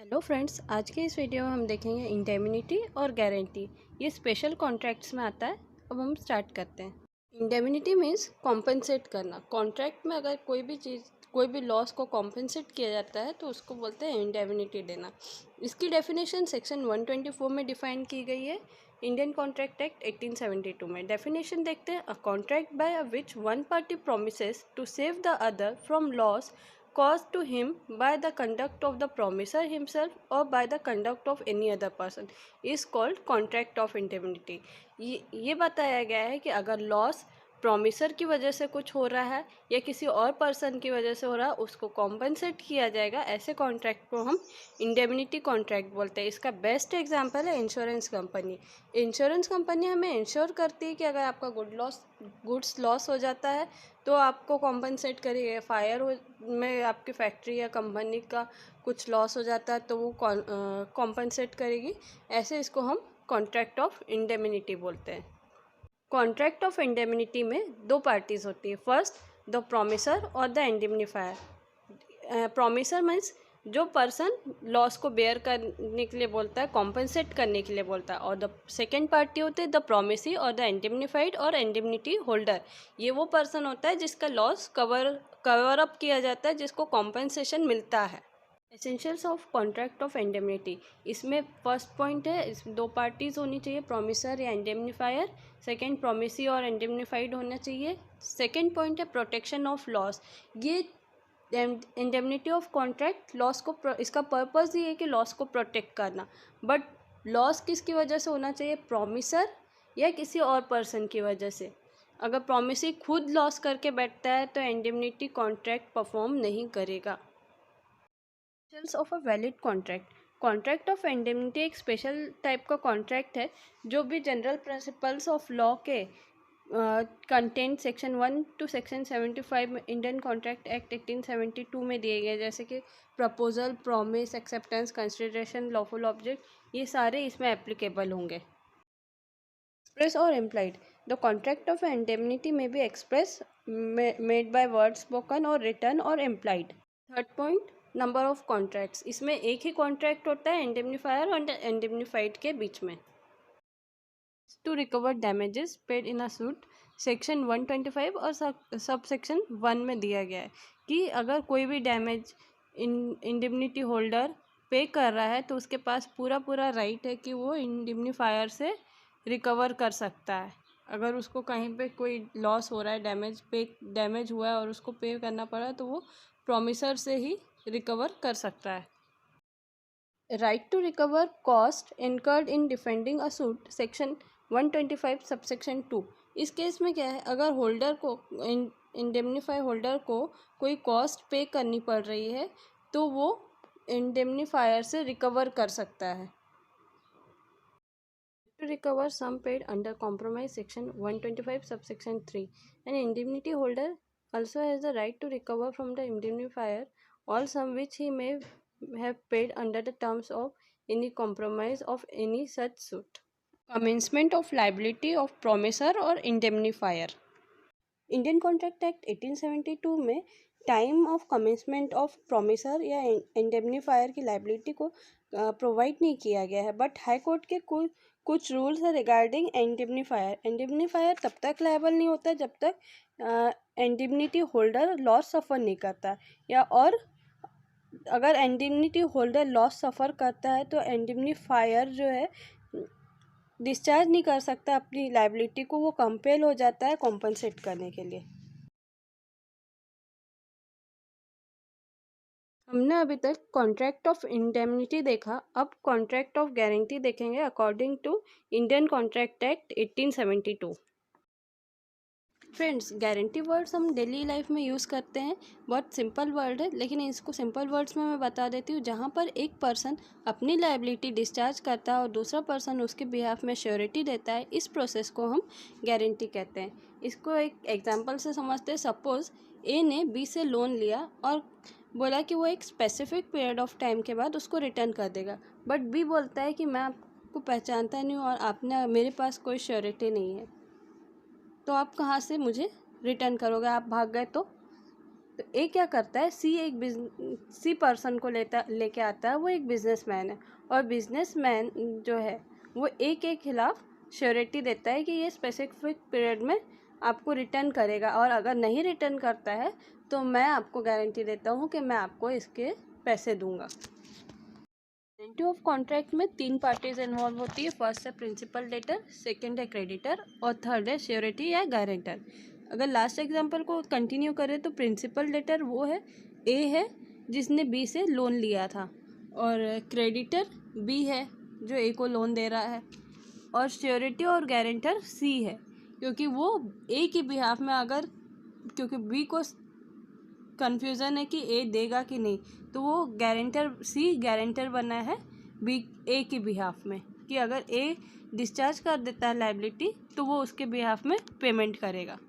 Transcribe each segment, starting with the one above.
Hello friends, आज के इस वीडियो में हम देखेंगे इंडेमनिटी और गारंटी। ये स्पेशल कॉन्ट्रैक्ट्स में आता है। अब हम स्टार्ट करते हैं। इंडेमनिटी मीन्स कॉम्पेंसेट करना। कॉन्ट्रैक्ट में अगर कोई भी लॉस को कॉम्पेंसेट किया जाता है तो उसको बोलते हैं इंडेमनिटी देना। इसकी डेफिनेशन सेक्शन 124 में डिफाइन की गई है, इंडियन कॉन्ट्रैक्ट एक्ट 1872 में। डेफिनेशन देखते हैं। A contract by which one party promises to save the other from loss caused to him by the conduct of the promisor himself or by the conduct of any other person is called contract of indemnity। ये बताया गया है कि अगर loss promiser की वजह से कुछ हो रहा है या किसी और पर्सन की वजह से हो रहा है, उसको कॉम्पनसेट किया जाएगा। ऐसे कॉन्ट्रैक्ट को हम इंडेमनिटी कॉन्ट्रैक्ट बोलते हैं। इसका बेस्ट एग्जांपल है इंश्योरेंस कंपनी। इंश्योरेंस कंपनी हमें इंश्योर करती है कि अगर आपका गुड्स लॉस हो जाता है तो आपको कॉम्पनसेट करेगी। फायर में आपकी फैक्ट्री या कंपनी का कुछ लॉस हो जाता है तो वो कॉम्पनसेट करेगी। ऐसे इसको हम कॉन्ट्रैक्ट ऑफ इंडेमनिटी बोलते हैं। कॉन्ट्रैक्ट ऑफ इंडेमनिटी में दो पार्टीज होती है। फर्स्ट, द प्रोमिसर और द इंडेमनीफायर। प्रोमिसर मीन्स जो पर्सन लॉस को बेयर करने के लिए बोलता है, कॉम्पनसेट करने के लिए बोलता है। और द सेकेंड पार्टी होते हैं द प्रोमिसी और द इंडेमनीफाइड और इंडेमनिटी होल्डर। ये वो पर्सन होता है जिसका लॉस कवर अप किया जाता है, जिसको कॉम्पनसेशन मिलता है। Essentials of contract of indemnity, इसमें फर्स्ट पॉइंट है दो पार्टीज होनी चाहिए, प्रोमिसर या इंडेमनीफायर। सेकेंड, प्रोमिसी और इंडेमनीफाइड होना चाहिए। सेकेंड पॉइंट है प्रोटेक्शन ऑफ लॉस। ये इंडेमनिटी ऑफ कॉन्ट्रैक्ट लॉस को इसका पर्पस ये है कि लॉस को प्रोटेक्ट करना। बट लॉस किसकी वजह से होना चाहिए, प्रोमिसर या किसी और पर्सन की वजह से। अगर प्रोमिसी खुद लॉस करके बैठता है तो इंडेमनिटी कॉन्ट्रैक्ट परफॉर्म नहीं करेगा। Of a valid contract. Contract of indemnity एक स्पेशल टाइप का कॉन्ट्रैक्ट है जो भी जनरल प्रिंसिपल्स ऑफ लॉ के कंटेंट सेक्शन 1 टू सेक्शन 75 में इंडियन कॉन्ट्रैक्ट एक्ट 1872 में दिए गए, जैसे कि proposal, promise, acceptance, consideration, lawful object, ये सारे इसमें एप्लीकेबल होंगे। एक्सप्रेस और implied. The contract of indemnity may be express, made by word spoken और रिटर्न और implied. Third point, number of contracts. इसमें एक ही कॉन्ट्रैक्ट होता है इंडेमनीफायर और इंडेमनीफाइड के बीच में। To recover damages paid in a suit, section 125 और सब सेक्शन 1 में दिया गया है कि अगर कोई भी डैमेज इंडेमनिटी होल्डर पे कर रहा है तो उसके पास पूरा राइट है कि वो इंडेमनीफायर से रिकवर कर सकता है। अगर उसको कहीं पे कोई लॉस हो रहा है, डैमेज हुआ है और उसको पे करना पड़ा है, तो वो प्रॉमिसर से ही रिकवर कर सकता है। Right to recover cost incurred in defending a suit, section 125 subsection 2। इस केस में क्या है, अगर होल्डर को इंडेमनीफाई होल्डर को कोई कॉस्ट पे करनी पड़ रही है तो वो इंडेमनीफायर से रिकवर कर सकता है। To recover sum paid under compromise, section 125 subsection 3, an indemnity holder also has the right to recover from the indemnifier all sum which he may have paid under the terms of any compromise of any such suit. Commencement of liability of promisor or indemnifier. Indian contract act 1872 में time of commencement of promisor या indemnifier की liability को provide नहीं किया गया है, but high court के कुछ रूल्स है रिगार्डिंग इंडेमनीफायर। इंडेमनीफायर तब तक लायबल नहीं होता जब तक इंडेमनिटी होल्डर लॉस सफ़र नहीं करता, या और अगर इंडेमनिटी होल्डर लॉस सफ़र करता है तो इंडेमनीफायर जो है डिस्चार्ज नहीं कर सकता अपनी लाइबिलिटी को, वो कंपेल हो जाता है कॉम्पनसेट करने के लिए। हमने अभी तक कॉन्ट्रैक्ट ऑफ इंडेमनिटी देखा, अब कॉन्ट्रैक्ट ऑफ गारंटी देखेंगे according to Indian contract act 1872। Friends, guarantee words हम डेली लाइफ में यूज़ करते हैं। बहुत सिंपल वर्ड है, लेकिन इसको सिंपल वर्ड्स में मैं बता देती हूँ। जहाँ पर एक पर्सन अपनी लायबिलिटी डिस्चार्ज करता है और दूसरा पर्सन उसके बिहाफ में श्योरिटी देता है, इस प्रोसेस को हम गारंटी कहते हैं। इसको एक एग्जांपल से समझते हैं। सपोज़ ए ने बी से लोन लिया और बोला कि वो एक स्पेसिफिक पीरियड ऑफ टाइम के बाद उसको रिटर्न कर देगा, बट बी बोलता है कि मैं आपको पहचानता नहीं हूँ और आपने मेरे पास कोई श्योरिटी नहीं है, तो आप कहाँ से मुझे रिटर्न करोगे, आप भाग गए तो तो ए क्या करता है, सी पर्सन को लेके आता है, वो एक बिजनेसमैन है, और बिजनेसमैन जो है वो ए के खिलाफ श्योरिटी देता है कि ये स्पेसिफिक पीरियड में आपको रिटर्न करेगा, और अगर नहीं रिटर्न करता है तो मैं आपको गारंटी देता हूँ कि मैं आपको इसके पैसे दूंगा। गारंटी ऑफ कॉन्ट्रैक्ट में 3 पार्टीज इन्वॉल्व होती है। फर्स्ट है प्रिंसिपल डेटर, सेकंड है क्रेडिटर, और थर्ड है श्योरिटी या गारंटर। अगर लास्ट एग्जांपल को कंटिन्यू करें तो प्रिंसिपल डेटर वो है, ए है जिसने बी से लोन लिया था, और क्रेडिटर बी है जो ए को लोन दे रहा है, और श्योरिटी और गारंटर सी है क्योंकि वो ए की बिहाफ में, अगर क्योंकि बी को कन्फ्यूज़न है कि ए देगा कि नहीं, तो वो गारंटर बना है बी ए की बिहाफ में, कि अगर ए डिस्चार्ज कर देता है लायबिलिटी तो वो उसके बिहाफ में पेमेंट करेगा।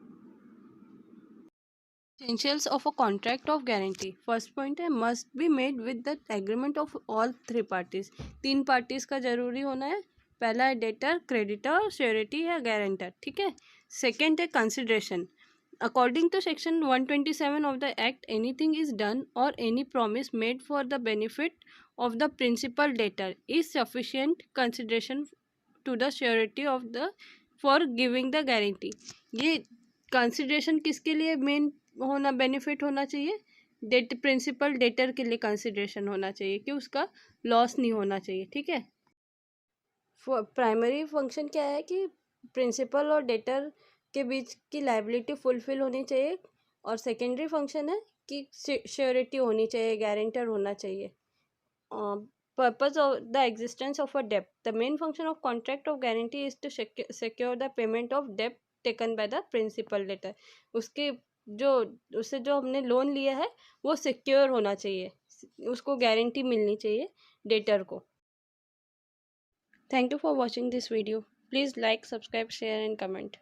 Essentials of a contract of guarantee. First point है, must be made with the agreement of all 3 parties. 3 parties का जरूरी होना है। पहला है डेटर, क्रेडिटर, श्योरिटी या गारंटर, ठीक है। सेकेंड है consideration. According to Section 127 of the Act, anything is done or any promise made for the benefit of the principal debtor is sufficient consideration to the surety of the for giving the guarantee। ये consideration किसके लिए main होना, benefit होना चाहिए, principal debtor के लिए consideration होना चाहिए कि उसका लॉस नहीं होना चाहिए, ठीक है। प्राइमरी फंक्शन क्या है कि प्रिंसिपल और डेटर के बीच की लायबिलिटी फुलफिल होनी चाहिए, और सेकेंडरी फंक्शन है कि श्योरिटी होनी चाहिए, गारंटर होना चाहिए। Purpose of the existence of a डेब्ट, the main function of contract of guarantee is to secure the payment of डेब्ट taken by the principal debtor. उससे जो हमने लोन लिया है वो सिक्योर होना चाहिए, उसको गारंटी मिलनी चाहिए डेटर को। Thank you for watching this video. Please like, subscribe, share and comment.